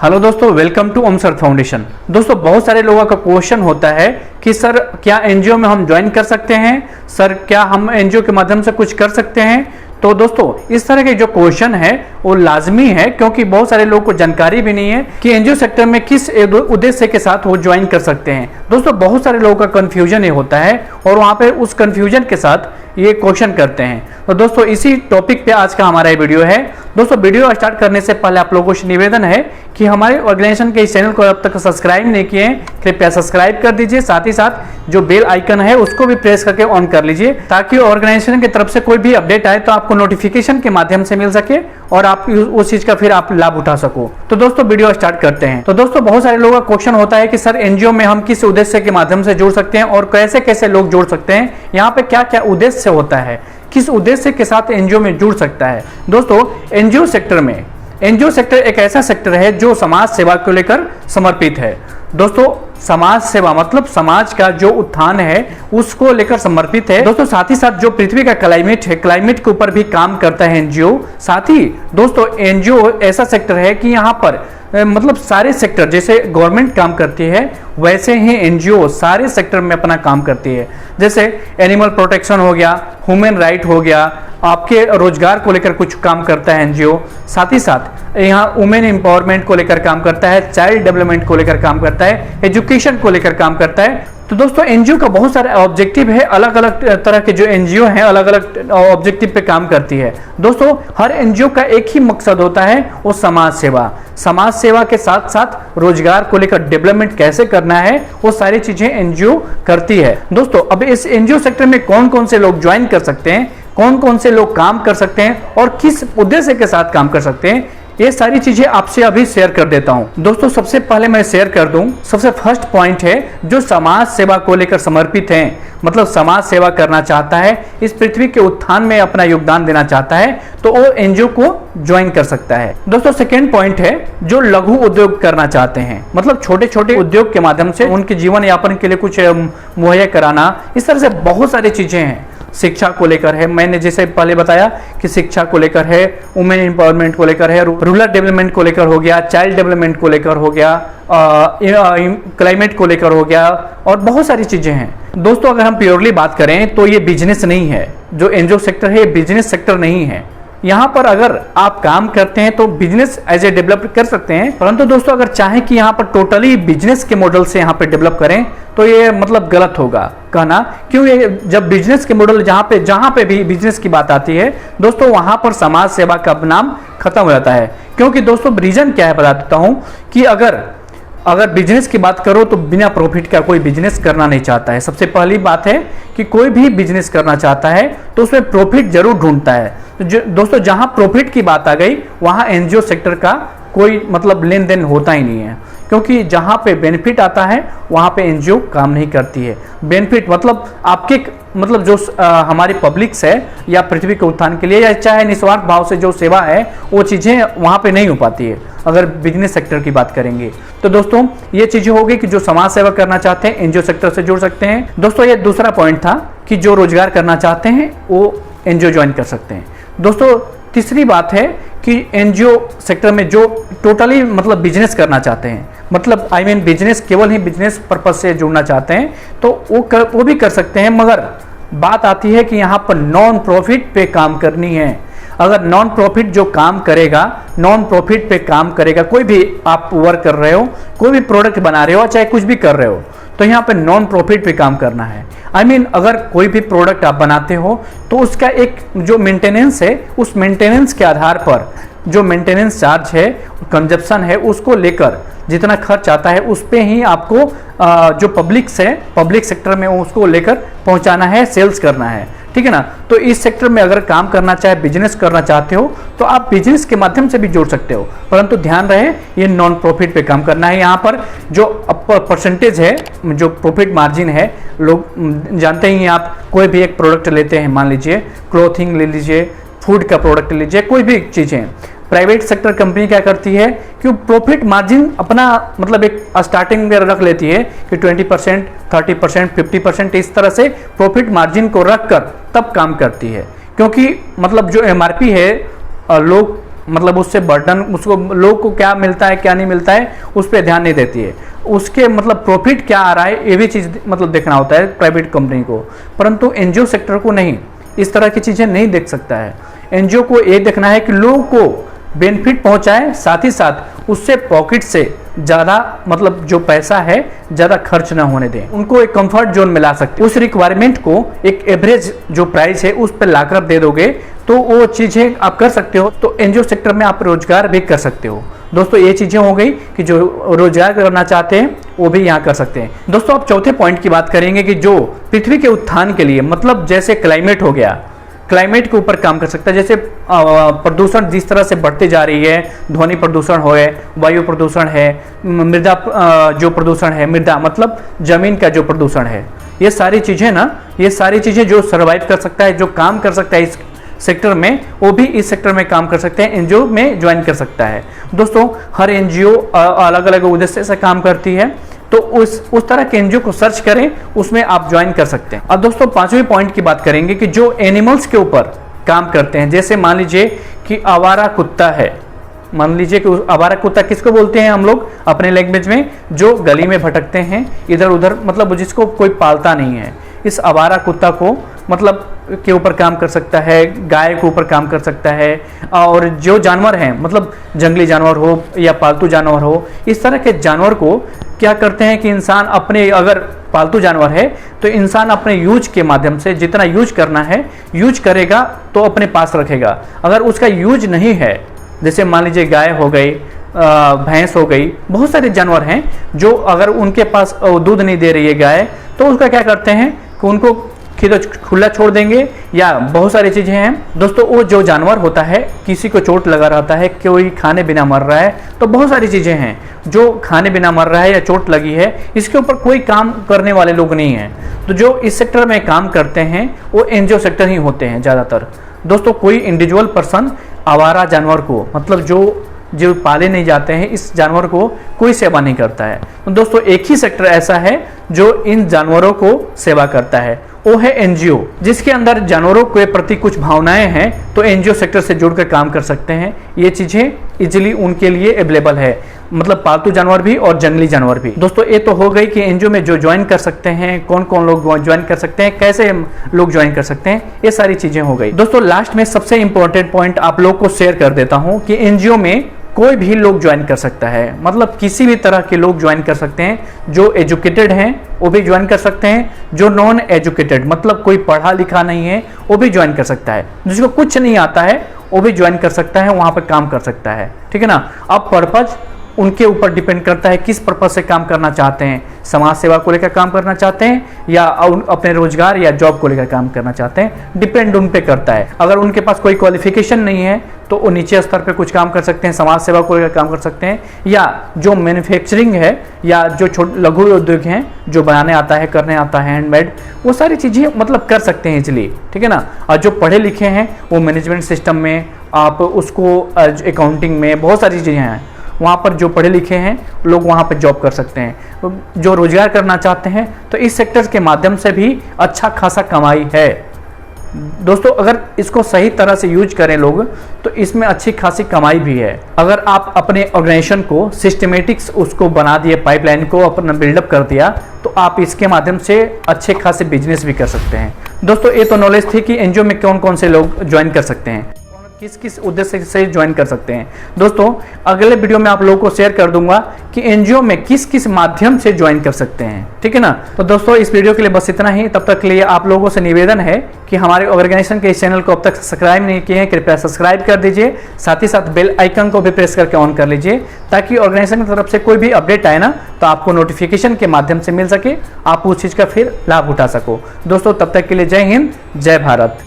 Hello दोस्तों, welcome to Om sir foundation. दोस्तों, बहुत सारे लोगों का क्वेश्चन होता है कि सर क्या एनजीओ में हम ज्वाइन कर सकते हैं, सर क्या हम एनजीओ के माध्यम से कुछ कर सकते हैं। तो दोस्तों, इस तरह के जो क्वेश्चन है वो लाजमी है, क्योंकि बहुत सारे लोगों को जानकारी भी नहीं है कि एनजीओ सेक्टर में किस उद्देश्य के साथ वो ज्वाइन कर सकते हैं। दोस्तों, बहुत सारे लोगों का कंफ्यूजन ये होता है और वहाँ पे उस कंफ्यूजन के साथ ये क्वेश्चन करते हैं। तो दोस्तों, इसी टॉपिक पे आज का हमारा वीडियो है। दोस्तों, वीडियो स्टार्ट करने से पहले आप लोगों को निवेदन है कि हमारे ऑर्गेनाइजेशन के इस चैनल को अब तक सब्सक्राइब नहीं किए हैं, कृपया सब्सक्राइब कर दीजिए। साथ ही साथ जो बेल आइकन है उसको भी प्रेस करके ऑन कर लीजिए, ताकि ऑर्गेनाइजेशन की तरफ से कोई भी अपडेट आए तो आपको नोटिफिकेशन के माध्यम से मिल सके और आप उस चीज का फिर आप लाभ उठा सको। तो दोस्तों, वीडियो स्टार्ट करते हैं। तो दोस्तों, बहुत सारे लोगों का क्वेश्चन होता है कि सर एनजीओ में हम किस उद्देश्य के माध्यम से जुड़ सकते हैं और कैसे कैसे लोग जुड़ सकते हैं, यहाँ पे क्या क्या उद्देश्य होता है, किस उद्देश्य के साथ एनजीओ में जुड़ सकता है। दोस्तों, एनजीओ सेक्टर एक ऐसा सेक्टर है जो समाज सेवा को लेकर समर्पित है। दोस्तों, समाज सेवा मतलब समाज का जो उत्थान है उसको लेकर समर्पित है। दोस्तों, साथ ही साथ जो पृथ्वी का क्लाइमेट है, क्लाइमेट के ऊपर भी काम करता है एनजीओ। साथ ही दोस्तों, एनजीओ ऐसा सेक्टर है कि यहाँ पर मतलब सारे सेक्टर, जैसे गवर्नमेंट काम करती है वैसे ही एनजीओ सारे सेक्टर में अपना काम करती है। जैसे एनिमल प्रोटेक्शन हो गया, ह्यूमन राइट हो गया, आपके रोजगार को लेकर कुछ काम करता है एनजीओ। साथ ही साथ यहाँ वुमेन एम्पावरमेंट को लेकर काम करता है, चाइल्ड डेवलपमेंट को लेकर काम करता है, एजुकेशन को लेकर काम करता है। तो दोस्तों, एनजीओ का बहुत सारे ऑब्जेक्टिव है, अलग अलग तरह के जो एनजीओ हैं अलग अलग ऑब्जेक्टिव पे काम करती है। दोस्तों, हर एनजीओ का एक ही मकसद होता है, वो समाज सेवा के साथ साथ रोजगार को लेकर डेवलपमेंट कैसे करना है वो सारी चीजें एनजीओ करती है। दोस्तों, अब इस एनजीओ सेक्टर में कौन कौन से लोग ज्वाइन कर सकते हैं, कौन कौन से लोग काम कर सकते हैं और किस उद्देश्य के साथ काम कर सकते हैं, ये सारी चीजें आपसे अभी शेयर कर देता हूं। दोस्तों, सबसे पहले मैं शेयर कर दूं, सबसे फर्स्ट पॉइंट है जो समाज सेवा को लेकर समर्पित है, मतलब समाज सेवा करना चाहता है, इस पृथ्वी के उत्थान में अपना योगदान देना चाहता है, तो वो एनजीओ को ज्वाइन कर सकता है। दोस्तों, सेकेंड पॉइंट है जो लघु उद्योग करना चाहते हैं, मतलब छोटे छोटे उद्योग के माध्यम से उनके जीवन यापन के लिए कुछ मुहैया कराना। इस तरह से बहुत सारी चीजें हैं। शिक्षा को लेकर है, मैंने जैसे पहले बताया कि शिक्षा को लेकर है, वुमेन एम्पावरमेंट को लेकर है, रूरल डेवलपमेंट को लेकर हो गया, चाइल्ड डेवलपमेंट को लेकर हो गया, क्लाइमेट को लेकर हो गया और बहुत सारी चीजें हैं। दोस्तों, अगर हम प्योरली बात करें तो ये बिजनेस नहीं है, जो एनजीओ सेक्टर है बिजनेस सेक्टर नहीं है। यहाँ पर अगर आप काम करते हैं तो बिजनेस एज ए डेवलप कर सकते हैं, परंतु दोस्तों अगर चाहें कि यहाँ पर टोटली बिजनेस के मॉडल से यहाँ पे डेवलप करें तो ये मतलब गलत होगा कहना। क्यों? ये जब बिजनेस के मॉडल जहाँ पे भी बिजनेस की बात आती है दोस्तों, वहां पर समाज सेवा का नाम खत्म हो जाता है। क्योंकि दोस्तों, रीजन क्या है बता देता हूँ कि अगर बिजनेस की बात करो तो बिना प्रॉफिट का कोई बिजनेस करना नहीं चाहता है। सबसे पहली बात है कि कोई भी बिजनेस करना चाहता है तो उसमें प्रॉफिट जरूर ढूंढता है। तो दोस्तों, जहां प्रॉफिट की बात आ गई वहां एनजीओ सेक्टर का कोई मतलब लेन देन होता ही नहीं है, क्योंकि जहां पे बेनिफिट आता है वहां पे एनजीओ काम नहीं करती है। बेनिफिट मतलब आपके मतलब जो हमारी पब्लिक्स है या पृथ्वी के उत्थान के लिए या चाहे निस्वार्थ भाव से जो सेवा है वो चीज़ें वहाँ पे नहीं हो पाती है अगर बिजनेस सेक्टर की बात करेंगे। तो दोस्तों, ये चीज़ें होगी कि जो समाज सेवा करना चाहते हैं एनजीओ सेक्टर से जुड़ सकते हैं। दोस्तों, ये दूसरा पॉइंट था कि जो रोजगार करना चाहते हैं वो एनजीओ ज्वाइन कर सकते हैं। दोस्तों, तीसरी बात है कि एनजीओ सेक्टर में जो टोटली मतलब बिजनेस करना चाहते हैं, मतलब बिजनेस केवल ही बिजनेस पर्पज से जुड़ना चाहते हैं तो वो भी कर सकते हैं, मगर बात आती है कि यहाँ पर नॉन प्रॉफिट पे काम करनी है। अगर नॉन प्रॉफिट जो काम करेगा, नॉन प्रॉफिट पे काम करेगा, कोई भी आप वर्क कर रहे हो, कोई भी प्रोडक्ट बना रहे हो, चाहे कुछ भी कर रहे हो, तो यहाँ पे नॉन प्रॉफिट पे काम करना है। अगर कोई भी प्रोडक्ट आप बनाते हो तो उसका एक जो मेंटेनेंस है, उस मेंटेनेंस के आधार पर जो मेंटेनेंस चार्ज है, कंजप्शन है, उसको लेकर जितना खर्च आता है उस पे ही आपको जो पब्लिक सेक्टर में उसको लेकर पहुंचाना है, सेल्स करना है, ठीक है ना। तो इस सेक्टर में अगर काम करना चाहे, बिजनेस करना चाहते हो तो आप बिजनेस के माध्यम से भी जुड़ सकते हो, परंतु ध्यान रहे ये नॉन प्रॉफिट पे काम करना है। यहाँ पर जो परसेंटेज है, जो प्रॉफिट मार्जिन है, लोग जानते ही हैं। आप कोई भी एक प्रोडक्ट लेते हैं, मान लीजिए क्लोथिंग ले लीजिए, फूड का प्रोडक्ट लीजिए, कोई भी चीज़ें, प्राइवेट सेक्टर कंपनी क्या करती है कि प्रॉफिट मार्जिन अपना मतलब एक स्टार्टिंग में रख लेती है कि 20%, 30%, 50%, इस तरह से प्रॉफिट मार्जिन को रख कर तब काम करती है। क्योंकि मतलब जो एमआरपी है लोग मतलब उससे बर्डन, उसको लोग को क्या मिलता है क्या नहीं मिलता है उस पर ध्यान नहीं देती है, उसके मतलब प्रॉफिट क्या आ रहा है ये भी चीज़ मतलब देखना होता है प्राइवेट कंपनी को, परंतु एनजीओ सेक्टर को नहीं, इस तरह की चीज़ें नहीं देख सकता है। एनजीओ को ये देखना है कि लोगों को बेनिफिट पहुंचाए, साथ ही साथ उससे पॉकेट से ज़्यादा मतलब जो पैसा है ज़्यादा खर्च ना होने दें, उनको एक कंफर्ट जोन में ला सकते हैं। उस रिक्वायरमेंट को एक एवरेज जो प्राइस है उस पर लाकर दे दोगे तो वो चीज़ें आप कर सकते हो, तो एनजीओ सेक्टर में आप रोजगार भी कर सकते हो। दोस्तों ये चीज़ें हो गई कि जो रोजगार करना चाहते हैं वो भी यहाँ कर सकते हैं। दोस्तों अब चौथे पॉइंट की बात करेंगे कि जो पृथ्वी के उत्थान के लिए मतलब जैसे क्लाइमेट हो गया, क्लाइमेट के ऊपर काम कर सकता है। जैसे प्रदूषण जिस तरह से बढ़ती जा रही है, ध्वनि प्रदूषण हो है, वायु प्रदूषण है, मृदा जो प्रदूषण है, मृदा मतलब जमीन का जो प्रदूषण है, ये सारी चीज़ें ना, ये सारी चीज़ें जो सर्वाइव कर सकता है, जो काम कर सकता है इस सेक्टर में, वो भी इस सेक्टर में काम कर सकते हैं, एनजीओ में ज्वाइन कर सकता है। दोस्तों हर एनजीओ अलग अलग उद्देश्य से काम करती है, तो उस तरह के एनजीओ को सर्च करें, उसमें आप ज्वाइन कर सकते हैं। अब दोस्तों पांचवें पॉइंट की बात करेंगे कि जो एनिमल्स के ऊपर काम करते हैं, जैसे मान लीजिए कि आवारा कुत्ता है, मान लीजिए कि आवारा कुत्ता किसको बोलते हैं हम लोग अपने लैंग्वेज में, जो गली में भटकते हैं इधर उधर, मतलब जिसको कोई पालता नहीं है, इस आवारा कुत्ता को मतलब के ऊपर काम कर सकता है, गाय के ऊपर काम कर सकता है, और जो जानवर हैं मतलब जंगली जानवर हो या पालतू जानवर हो, इस तरह के जानवर को क्या करते हैं कि इंसान अपने, अगर पालतू जानवर है तो इंसान अपने यूज के माध्यम से जितना यूज करना है यूज करेगा तो अपने पास रखेगा। अगर उसका यूज नहीं है, जैसे मान लीजिए गाय हो गई, भैंस हो गई, बहुत सारे जानवर हैं जो अगर उनके पास दूध नहीं दे रही है गाय, तो उसका क्या करते हैं कि उनको खुला छोड़ देंगे, या बहुत सारी चीज़ें हैं। दोस्तों वो जो जानवर होता है, किसी को चोट लगा रहता है, कोई खाने बिना मर रहा है, तो बहुत सारी चीज़ें हैं जो खाने बिना मर रहा है या चोट लगी है, इसके ऊपर कोई काम करने वाले लोग नहीं हैं। तो जो इस सेक्टर में काम करते हैं वो एनजीओ सेक्टर ही होते हैं ज़्यादातर। दोस्तों कोई इंडिविजुअल पर्सन आवारा जानवर को मतलब जो पाले नहीं जाते हैं, इस जानवर को कोई सेवा नहीं करता है। तो दोस्तों एक ही सेक्टर ऐसा है जो इन जानवरों को सेवा करता है, वो है एनजीओ, जिसके अंदर जानवरों के प्रति कुछ भावनाएं हैं, तो एनजीओ सेक्टर से जुड़कर काम कर सकते हैं। ये चीजें इजीली उनके लिए अवेलेबल है, मतलब पालतू जानवर भी और जंगली जानवर भी। दोस्तों ये तो हो गई कि एनजीओ में जो ज्वाइन कर सकते हैं, कौन कौन लोग ज्वाइन कर सकते हैं, कैसे लोग ज्वाइन कर सकते हैं, ये सारी चीजें हो गई। दोस्तों लास्ट में सबसे इंपॉर्टेंट पॉइंट आप लोग को शेयर कर देता हूं कि एनजीओ में कोई भी लोग ज्वाइन कर सकता है, मतलब किसी भी तरह के लोग ज्वाइन कर सकते हैं। जो एजुकेटेड हैं वो भी ज्वाइन कर सकते हैं, जो नॉन एजुकेटेड मतलब कोई पढ़ा लिखा नहीं है वो भी ज्वाइन कर सकता है, जिसको कुछ नहीं आता है वो भी ज्वाइन कर सकता है, वहां पर काम कर सकता है। ठीक है ना। अब पर्पज उनके ऊपर डिपेंड करता है किस पर्पज से काम करना चाहते हैं, समाज सेवा को लेकर काम करना चाहते हैं या अपने रोजगार या जॉब को लेकर काम करना चाहते हैं, डिपेंड उन पे करता है। अगर उनके पास कोई क्वालिफिकेशन नहीं है तो वो नीचे स्तर पे कुछ काम कर सकते हैं, समाज सेवा को लेकर काम कर सकते हैं, या जो मैन्युफैक्चरिंग है या जो छोटे लघु उद्योग हैं, जो बनाने आता है, करने आता है, हैंडमेड, वो सारी चीज़ें मतलब कर सकते हैं इजिली। ठीक है ना। और जो पढ़े लिखे हैं वो मैनेजमेंट सिस्टम में, आप उसको अकाउंटिंग में, बहुत सारी चीज़ें हैं, वहाँ पर जो पढ़े लिखे हैं लोग वहाँ पर जॉब कर सकते हैं। जो रोजगार करना चाहते हैं तो इस सेक्टर के माध्यम से भी अच्छा खासा कमाई है। दोस्तों अगर इसको सही तरह से यूज करें लोग तो इसमें अच्छी खासी कमाई भी है। अगर आप अपने ऑर्गेनाइजेशन को सिस्टमेटिक्स उसको बना दिए, पाइपलाइन को अपना बिल्डअप कर दिया, तो आप इसके माध्यम से अच्छे खासे बिजनेस भी कर सकते हैं। दोस्तों ये तो नॉलेज थी कि एनजीओ में कौन कौन से लोग ज्वाइन कर सकते हैं, किस किस उद्देश्य से ज्वाइन कर सकते हैं। दोस्तों अगले वीडियो में आप लोगों को शेयर कर दूंगा कि एनजीओ में किस किस माध्यम से ज्वाइन कर सकते हैं। ठीक है ना। तो दोस्तों इस वीडियो के लिए बस इतना ही। तब तक के लिए आप लोगों से निवेदन है कि हमारे ऑर्गेनाइजेशन के इस चैनल को अब तक सब्सक्राइब नहीं किए हैं, कृपया सब्सक्राइब कर दीजिए, साथ ही साथ बेल आइकन को भी प्रेस करके ऑन कर लीजिए, ताकि ऑर्गेनाइजेशन की तरफ से कोई भी अपडेट आए ना तो आपको नोटिफिकेशन के माध्यम से मिल सके, आप उस चीज़ का फिर लाभ उठा सको। दोस्तों तब तक के लिए जय हिंद, जय भारत।